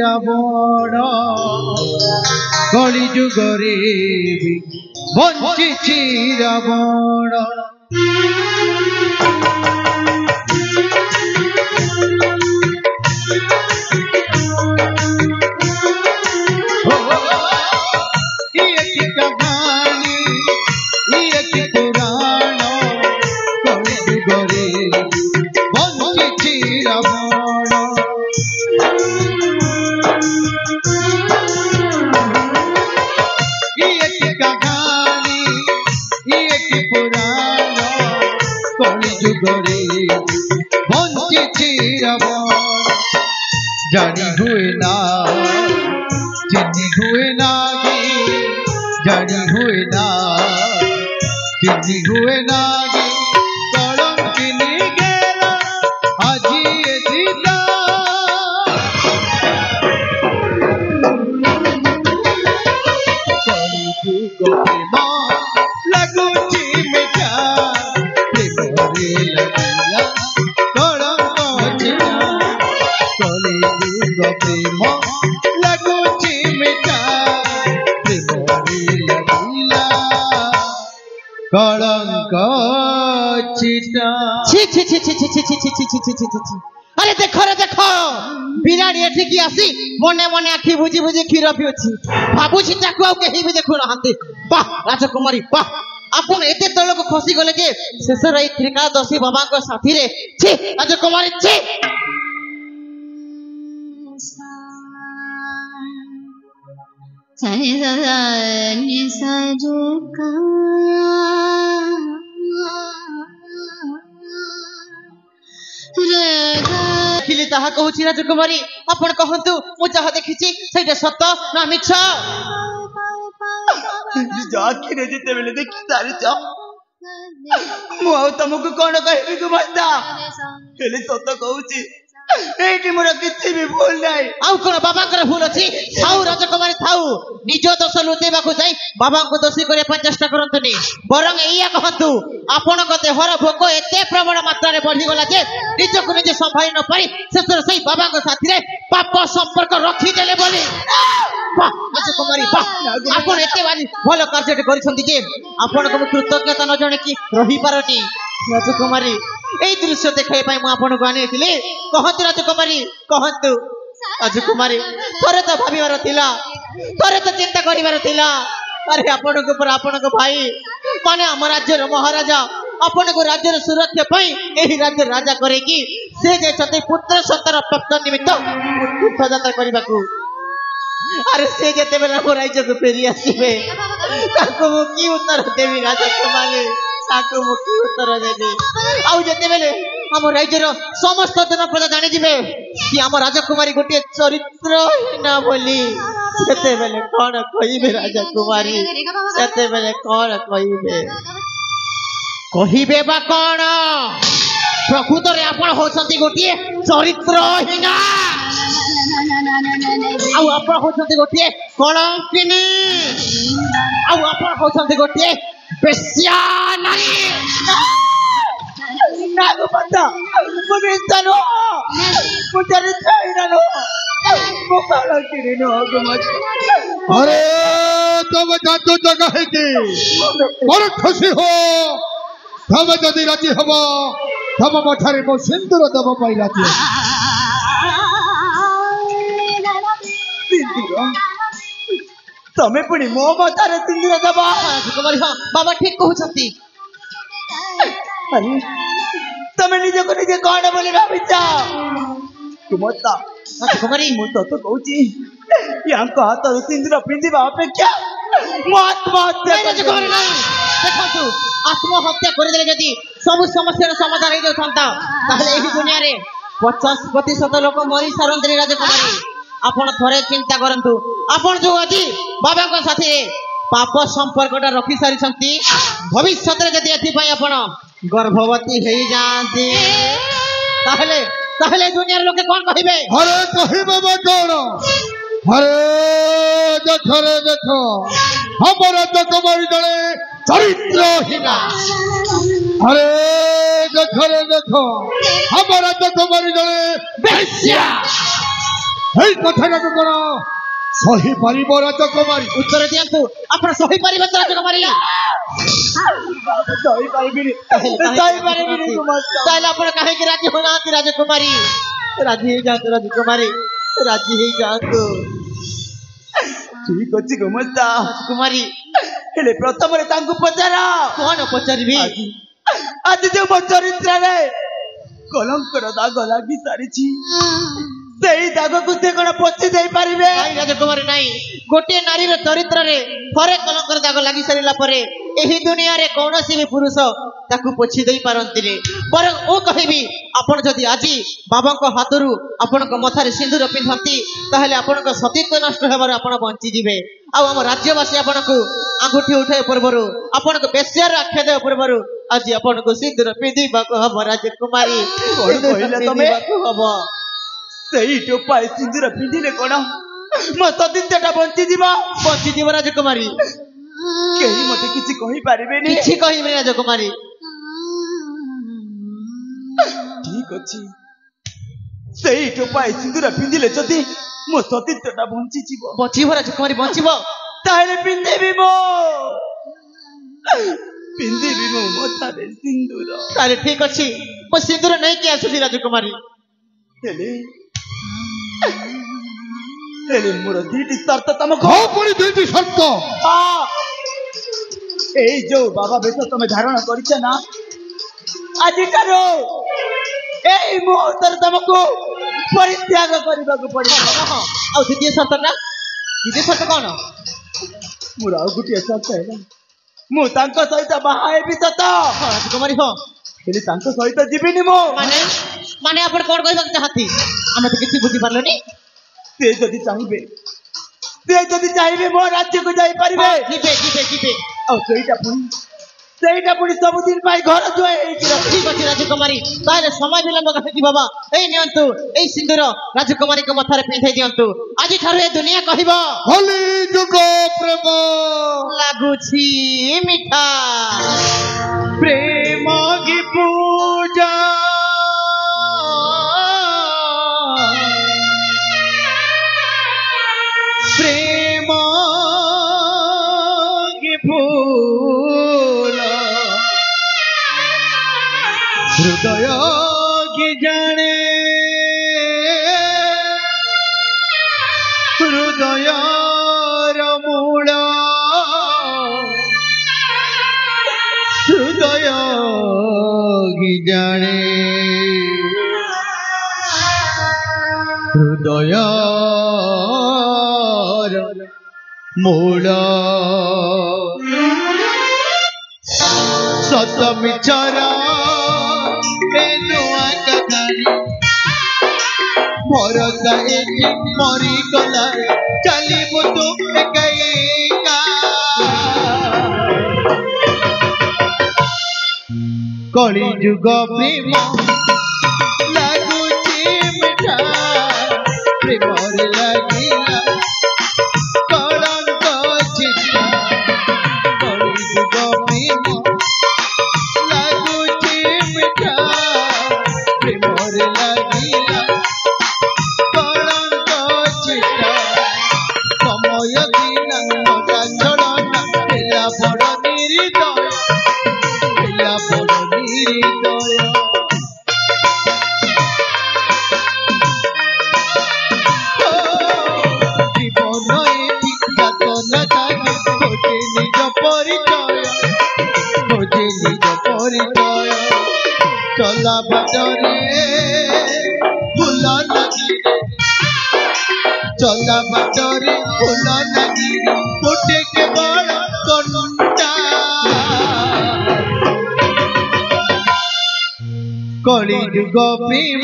রাবণ কলি যুগরে বঞ্চিছি রাবণ जानी हुए ना चिन्नी हुए ना जानी हुए ना चिन्नी हुए ना कलंकिनी गेला आजी ए सीता कलिजुग प्रेम लगुची मिठा प्रेम रे लगिला प्रेम लगुची मिठा प्रेम लगीला कलंक चिटा छी छी छी छी छी छी छी छी छी छी छी छी अरे देखो रे देखो बिराड़ी एठी की आसी मने मने आखी बुझी बुझी खीर पिउछि भाबुछि ताकू आ केही भी देखु नहंती वाह राजकुमारी वाह आपण एते तळक खसी गले जे शेष रही त्रिकादशी बाबा को साथी रे छी राजकुमारी छी खिली ताहा कहूछि राजकुमारी आपण कहंतु मु जहा देखिछि सेटा सत्य ना मिछ जाकी रे जते बेले देखि सारी छ मु आ तुमको कोन कहबी गुमास्ता हेले सत्य कहूछि एटी मोर किछि भी भूल नाही आउ कोन बाबा करे भूल अछि थाउ राजकुमारी थाउ निज दोष लुतेबा को जाई बाबा को दोषी करे पर चेष्टा करंतनी बरंग एया कहंतु आपण को देहर भोक एते प्रबल मात्रा रे बढ़ी गला जे निज को निज संभाई न पारी शेषर सही बाबा को साथी रे पाप संपर्क रखी देले बोली वाह राजकुमारी वाह आपण एते बारी भलो कार्य करिसंती जे आपण को कृतज्ञता न जणे की रही पारटी राजकुमारी এই দৃশ্য দেখাই পাই মু আপনাকে আনিছিলি कहंतु राजकुमारी कहंतु राजकुमारी थोरे तो भाबिबार थिला थोरे तो चिंता करिबार थिला अरे आपनको पर आपनको भाई माने हम राज्य रो महाराजा आपनको राज्य रो सुरक्षा पई एही राज्य राजा करे की से जे छते पुत्र सतर प्राप्त निमित्त तीर्थयात्रा करबाकू अरे से जेते बेला हो राज्य को फेरी आसीबे ताको मु की उत्तर देबी राजकुमारी ताको मु की उत्तर देबी आउ जेते बेले हम राज्यर समस्त जन प्रजा जानि जिवे कि हम राजकुमारी गोटे चरित्रहीन बोली सेते बेले कोन कहिबे राजकुमारी सेते बेले कोन कहिबे बा कोन प्रकृत रे आपण होसंती गोटे चरित्रहीन आउ आपण होसंती गोटे कलंकिनी आउ आपण होसंती गोटे बेश्या नारी नागो बंदा मुझे तनो मुझे चाहिए नो मुकाला किरे नो मत अरे तुम जातो जगह है की और खुशी हो तब जदी राजी हबो तब मठारे मो सिंदूर दब पाइला छी तमे पुनी मो मठारे सिंदूर दबा कुमारी हां बाबा ठीक कहउछती अरे तमे निजे को निजे कोन बोली भाबिचा तुमता कुमारी मु तो कहउची यांको हाथ सिंदूर पिंदिबा अपेक्षा आत्महत्या कुमारी नहीं देखंतु आत्महत्या कर देले जदी सब समस्या समाधान हो जाता ताहले एही दुनिया रे 50% लोक मरी सारंतरी राजकुमारी आपण थोरे चिंता करंतु आपण जो अजी बाबा को साथी रे पाप संपर्कटा रखी सारी छंती भविष्य रे जदी एथि पई आपण गर्भवती हे जानती ताहले ताहले दुनिया रे लोके कोन कहिबे अरे कहिबे बटोण अरे देखो हमरा तो कमाई दले चरित्रहीना अरे देखो हमरा तो कमाई दले बेश्या এই কথাটাকে করা সহি পারিব রাজকুমারী? উত্তর দিয়ন্তু ଆପଣ ସହି ପାରିବେ ତ ରାଜକୁମାରୀ? ସହି ପାରିବିନି, ସହି ପାରିବିନି ଗୁମାସ୍ତା। ତାହେଲେ ଆପଣ କାହିଁକି ରାଜି ହଉନାହାନ୍ତି ରାଜକୁମାରୀ? ରାଜି ହେଇଯାଆନ୍ତୁ ରାଜକୁମାରୀ, ରାଜି ହେଇଯାଆନ୍ତୁ। ଠିକ ଅଛି ଗୁମାସ୍ତା। ରାଜକୁମାରୀ ହେଲେ ପ୍ରଥମରେ ତାଙ୍କୁ ପଚାର। କଣ ପଚାରିବି? ଆଜି ଯୋଉ ମୋ ଚରିତ୍ରରେ କଲଙ୍କର ଦାଗ ଲାଗି ସାରିଛି, ସେଇ ଦାଗକୁ ସେ କଣ ପୋଛି ଦେଇ ପାରିବେ? ନାଇଁ ରାଜକୁମାରୀ ନାଇଁ। ଗୋଟିଏ ନାରୀର ଚରିତ୍ରରେ ଥରେ କଲଙ୍କର ଦାଗ ଲାଗି ସାରିଲା ପରେ ଏହି ଦୁନିଆରେ କୌଣସି ବି ପୁରୁଷ ତାକୁ ପୋଛି ଦେଇ ପାରନ୍ତିନି। ବରଂ ମୁଁ କହିବି, ଆପଣ ଯଦି ଆଜି ବାବାଙ୍କ ହାତରୁ ଆପଣଙ୍କ ମଥାରେ ସିନ୍ଦୁର ପିନ୍ଧନ୍ତି ତାହେଲେ ଆପଣଙ୍କ ସତୀତ୍ୱ ନଷ୍ଟ ହେବାରୁ ଆପଣ ବଞ୍ଚିଯିବେ। ଆଉ ଆମ ରାଜ୍ୟବାସୀ ଆପଣଙ୍କୁ ଆଙ୍ଗୁଠି ଉଠାଇବା ପୂର୍ବରୁ, ଆପଣଙ୍କୁ ବେଶ୍ୟାର ଆଖ୍ୟା ଦେବା ପୂର୍ବରୁ ଆଜି ଆପଣଙ୍କୁ ସିନ୍ଦୁର ପିନ୍ଧିବାକୁ ହବ ରାଜକୁମାରୀ। କଣ କହିଲ ତମେ? ହବ। ସେଇ ଟୋପାଏ ସିନ୍ଦୁର ପିନ୍ଧିଲେ କଣ ମୋ ସତୀତ୍ୱଟା ବଞ୍ଚିଯିବ? ବଞ୍ଚିଯିବ ରାଜକୁମାରୀ। କେହି ମତେ କିଛି କହିପାରିବେନି? କିଛି କହିବେନି ରାଜକୁମାରୀ। ଠିକ ଅଛି, ସେଇ ଟୋପାଏ ସିନ୍ଦୁର ପିନ୍ଧିଲେ ଯଦି ମୋ ସତୀତ୍ୱଟା ବଞ୍ଚିଯିବ। ବଞ୍ଚିବ ରାଜକୁମାରୀ, ବଞ୍ଚିବ। ତାହେଲେ ପିନ୍ଧିବି ମୋ ମଥାରେ ସିନ୍ଦୁର। ତାହେଲେ ଠିକ ଅଛି, ମୁଁ ସିନ୍ଦୁର ନେଇକି ଆସୁଛି ରାଜକୁମାରୀ। ହେଲେ ମୋର ଦୁଇଟି ସର୍ତ୍ତ ତମକୁ। ଦୁଇଟି ସର୍ତ୍ତ? ଏଇ ଯୋଉ ବାବା ବେଶ ତମେ ଧାରଣ କରିଛ ନା, ଆଜିଠାରୁ ଏଇ ମୁହୂର୍ତ୍ତରେ ତମକୁ ପରିତ୍ୟାଗ କରିବାକୁ ପଡିବ। ଆଉ ଦ୍ୱିତୀୟ ସର୍ତ୍ତଟା? ଦ୍ୱିତୀୟ ସର୍ତ୍ତ କଣ? ମୋର ଆଉ ଗୋଟିଏ ସର୍ତ୍ତ ହେଲା, ମୁଁ ତାଙ୍କ ସହିତ ବାହା ହେବି ସତ ରାଜକୁମାରୀ। ହଁ, ହେଲେ ତାଙ୍କ ସହିତ ଯିବିନି ମୁଁ। ମାନେ ଆପଣ କଣ କହିବାକୁ ଚାହାନ୍ତି? ଆମେ ତ କିଛି ବୁଝିପାରିଲୁନି। ସେ ଯଦି ଚାହିଁବେ ମୋ ରାଜ୍ୟକୁ ଯାଇପାରିବେ। ଯିବେ। ଆଉ ସେଇଟା ପୁଣି ସବୁଦିନ ପାଇଁ ଘର ଦୁଆର ହେଇକି ରହିବ। ଠିକ ଅଛି ରାଜକୁମାରୀ, ତାହେଲେ ସମୟ ବିଳମ୍ବ କାହିଁକି ବାବା? ଏଇ ନିଅନ୍ତୁ, ଏଇ ସିନ୍ଦୁର ରାଜକୁମାରୀଙ୍କ ମଥାରେ ପିନ୍ଧେଇ ଦିଅନ୍ତୁ। ଆଜିଠାରୁ ଏ ଦୁନିଆ କହିବ କଳି ଯୁଗ ପ୍ରେମ ଲାଗୁଛି ମିଠା, ପ୍ରେମ କି ପୂଜା ପ୍ରେମ କି ଫୁଲ ହୃଦୟ କି ଜାଣେ, ହୃଦୟର ମୂଳ ହୃଦୟ କି ଜାଣେ, ହୃଦୟ ମୂଳ। ସତ ମିଛର ନୂଆ କଥାରେ ଭରସା ଏଠି ମରିଗଲା, ଚାଲିବୁ ତୁ ଏକା ଏକା। କଳି ଯୁଗ ପ୍ରେମ ଲାଗୁଛି ମିଠା, ପ୍ରେମରେ ଲାଗିଲା କଳଙ୍କ ଚିଠା। କଳି ଯୁଗ ପ୍ରେମ ଲାଗୁଛି ମିଠା, ପ୍ରେମରେ ଲାଗିଲା କଳଙ୍କ ଚିଠା। ସମୟ ଦିନ ମଜା ଛଳନା ହେଲା ବଡ଼ ନିରିଦୟ, ହେଲା ବଡ଼ ନିରିଦୟ। ଜୀବନ ଏଠି ଯାତନା ଜାଗେ, ଖୋଜେ ନିଜ ପରିଚୟ, ଖୋଜେ ନିଜ ପରିଚୟ। ଚଲା ବାଟରେ ଫୁଲ ଲାଗିରେ, ଚଲା ବାଟରେ ଫୁଲ ଲାଗିରେ ଫୁଟେ କେବଳ କଣ୍ଟା। କଳି ଯୁଗ ପ୍ରେମ